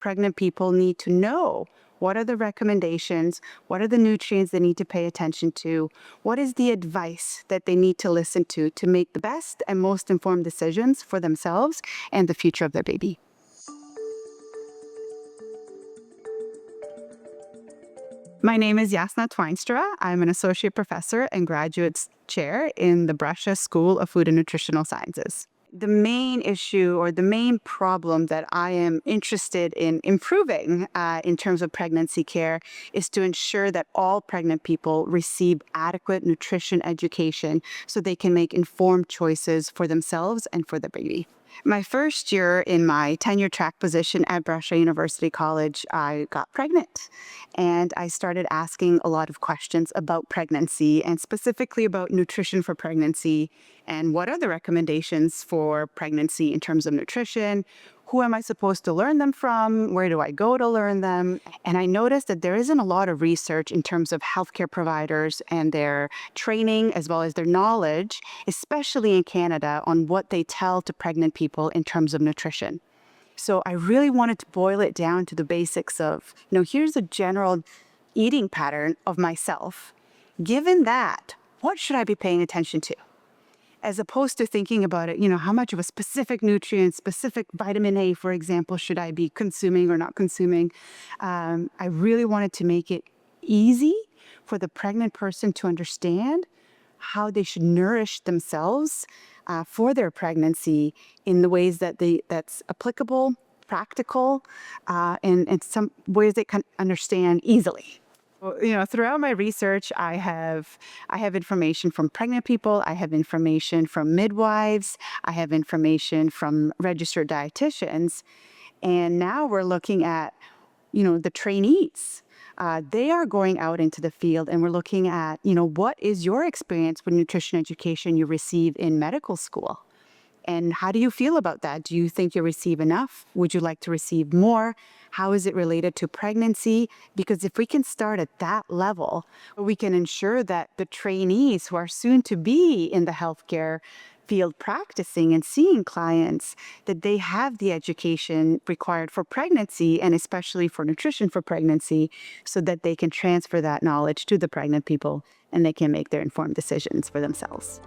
Pregnant people need to know what are the recommendations, what are the nutrients they need to pay attention to, what is the advice that they need to listen to make the best and most informed decisions for themselves and the future of their baby. My name is Jasna Twynstra. I'm an associate professor and graduate chair in the Brescia School of Food and Nutritional Sciences. The main issue or the main problem that I am interested in improving in terms of pregnancy care is to ensure that all pregnant people receive adequate nutrition education so they can make informed choices for themselves and for their baby. My first year in my tenure track position at Brescia University College, I got pregnant and I started asking a lot of questions about pregnancy and specifically about nutrition for pregnancy and what are the recommendations for pregnancy in terms of nutrition. Who am I supposed to learn them from? Where do I go to learn them? And I noticed that there isn't a lot of research in terms of healthcare providers and their training as well as their knowledge, especially in Canada, on what they tell to pregnant people in terms of nutrition. So I really wanted to boil it down to the basics of, here's a general eating pattern of myself. Given that, what should I be paying attention to? As opposed to thinking about it, how much of a specific nutrient, specific vitamin A, for example, should I be consuming or not consuming? I really wanted to make it easy for the pregnant person to understand how they should nourish themselves for their pregnancy in the ways that's applicable, practical, and some ways they can understand easily. Well, throughout my research, I have information from pregnant people, I have information from midwives, I have information from registered dietitians, and now we're looking at, the trainees. They are going out into the field and we're looking at, what is your experience with nutrition education you receive in medical school? And how do you feel about that? Do you think you receive enough? Would you like to receive more? How is it related to pregnancy? Because if we can start at that level, we can ensure that the trainees who are soon to be in the healthcare field practicing and seeing clients, that they have the education required for pregnancy and especially for nutrition for pregnancy so that they can transfer that knowledge to the pregnant people and they can make their informed decisions for themselves.